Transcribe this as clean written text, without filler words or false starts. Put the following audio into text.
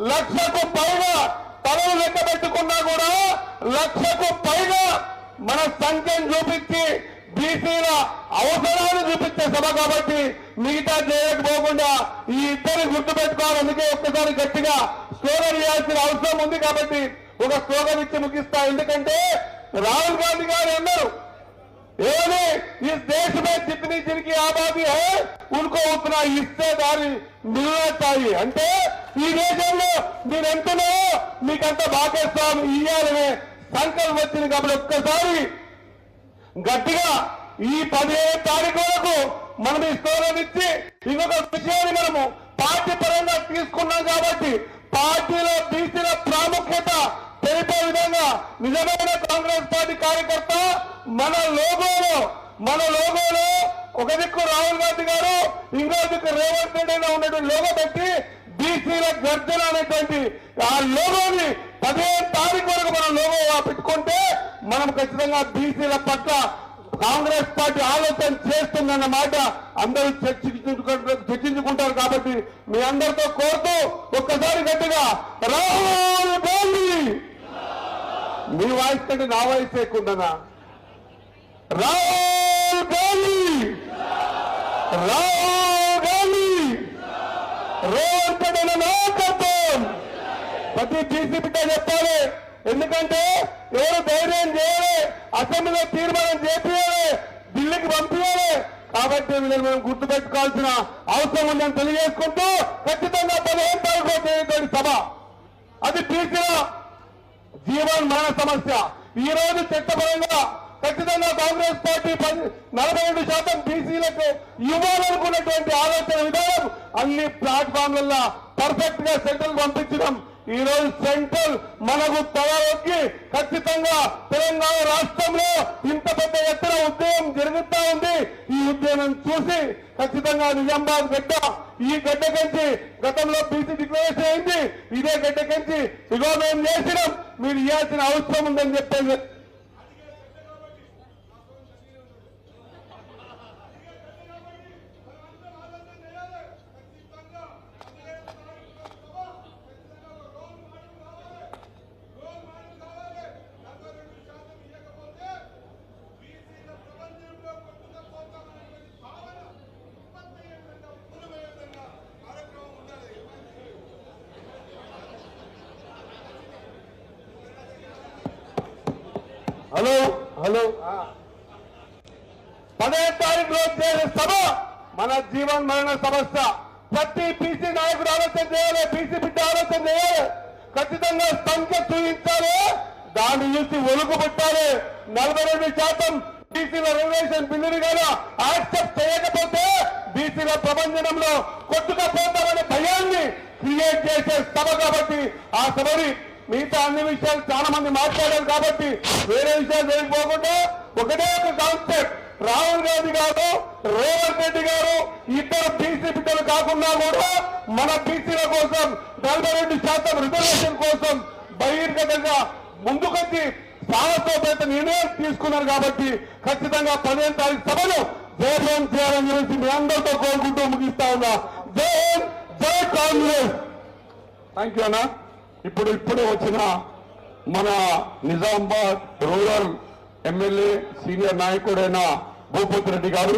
1,00,000కు పైగా తలలు లెక్క పెట్టుకున్నా కూడా 1,00,000కు పైగా మన సంఖ్యను చూపించి బీసీల అవసరాలు చూపించే సభ కాబట్టి మిగతా చేయకపోకుండా ఈ ఇద్దరు గుర్తుపెట్టుకోవాలి. అందుకే ఒక్కసారి గట్టిగా స్లోగన్ ఇవ్వాల్సిన అవసరం ఉంది కాబట్టి ఒక స్లోగన్ ఇచ్చి ముగిస్తా. ఎందుకంటే రాహుల్ గాంధీ గారు అన్నారు ఏమని, इस देश में जितनी जिनकी आबादी है उनको उतना हिस्सेदारी मिलना चाहिए. అంటే ఈ దేశంలో మీరెంతనో మీకంత భాగస్వామి ఇయ్యాలనే సంకల్పం వచ్చింది కాబట్టి ఒక్కసారి గట్టిగా ఈ 15 తారీఖు వరకు మనం ఈ స్లోగన్ ఇచ్చి ఇంకొక విషయాన్ని మనము పార్టీ పరంగా తీసుకున్నాం కాబట్టి పార్టీలో బీసీల ప్రాముఖ్యత తెలిపే విధంగా నిజమైన కాంగ్రెస్ పార్టీ కార్యకర్త మన లోగోలో ఒక దిక్కు రాహుల్ గాంధీ గారు ఇంకో దిక్కు రేవంత్ రెడ్డి ఉన్నటువంటి లోగో పెట్టి బీసీల గర్జన అనేటువంటి ఆ లోగోని 15 తారీఖు వరకు మనం లోగో పెట్టుకుంటే మనం ఖచ్చితంగా బీసీల పట్ల కాంగ్రెస్ పార్టీ ఆలోచన చేస్తుందన్న మాట అందరూ చర్చించుకుంటారు కాబట్టి మీ అందరితో కోరుతూ ఒక్కసారి గట్టిగా రాహుల్ గాంధీ, మీ వాయిస్ కంటే నా వాయిస్ ఎక్కుండనా, రాహుల్ గాంధీ, రాహుల్ గాంధీ, రేవంత్ రెడ్డి నాయకత్వం ప్రతి బీసీ బిడ్డ చెప్పాలి. ఎందుకంటే ఎవరు ధైర్యం చేయాలి, అసెంబ్లీలో తీర్మానం చేయాలి, ఢిల్లీకి పంపించాలి. కాబట్టి వీళ్ళని మనం గుర్తుపెట్టుకోవాల్సిన అవసరం ఉందని తెలియజేసుకుంటూ ఖచ్చితంగా 15 తారీఖు జరిగేటువంటి సభ అది బీసీల జీవన్ మరణ సమస్య. ఈ రోజు చట్టపరంగా ఖచ్చితంగా కాంగ్రెస్ పార్టీ 42% బీసీలకు ఇవ్వాలనుకున్నటువంటి ఆలోచన విధానం అన్ని ప్లాట్ఫామ్లలో పర్ఫెక్ట్ గా సెంట్రల్ పంపించడం. ఈ రోజు సెంట్రల్ మనకు తలకి ఖచ్చితంగా తెలంగాణ రాష్ట్రంలో ఇంత పెద్ద ఎత్తున ఉద్యమం జరుగుతూ ఉంది. ఈ ఉద్యమం చూసి ఖచ్చితంగా నిజామాబాద్ గడ్డ, ఈ గడ్డ కంచి గతంలో బీసీ డిక్లరేషన్ అయింది, ఇదే గడ్డ కంచి ఇగో మేము చేసినాం, మీరు ఇవ్వాల్సిన అవసరం ఉందని చెప్పేది. హలో 15 తారీఖు రోజు చేసే సభ మన జీవన్ మరణ సమస్య. ప్రతి బీసీ నాయకుడు ఆలోచన చేయాలి, బీసీ బిడ్డ ఆలోచన చేయాలి, ఖచ్చితంగా సంఖ్య చూపించాలి, దాన్ని చూసి ఒలుగు పెట్టాలి. 42% బీసీల రిజర్వేషన్ బిల్లుని కూడా యాక్సెప్ట్ చేయకపోతే బీసీల ప్రపంచంలో కొట్టుకపోతామనే భయాన్ని క్రియేట్ చేసే సభ కాబట్టి ఆ సభని మిగతా అన్ని విషయాలు చాలా మంది మాట్లాడారు కాబట్టి వేరే విషయాలు తెలియకపోకుండా ఒకటే ఒక కాన్సెప్ట్, రాహుల్ గాంధీ గారు, రేవంత్ రెడ్డి గారు ఇద్దరు బీసీ బిడ్డలు కాకుండా కూడా మన బీసీల కోసం 42% రిజర్వేషన్ కోసం బహిర్గతంగా ముందుకొచ్చి సాహసోపేత నిర్ణయం తీసుకున్నారు కాబట్టి ఖచ్చితంగా 15 తారీఖు సభను జయప్రదం చేయాలని చెప్పి మీ అందరితో కోరుకుంటూ ముగిస్తా ఉన్నా. జై కాంగ్రెస్. థ్యాంక్ యూ అన్నా. ఇప్పుడే వచ్చిన మన నిజామాబాద్ రూరల్ ఎమ్మెల్యే సీనియర్ నాయకుడైన భూపతి రెడ్డి గారు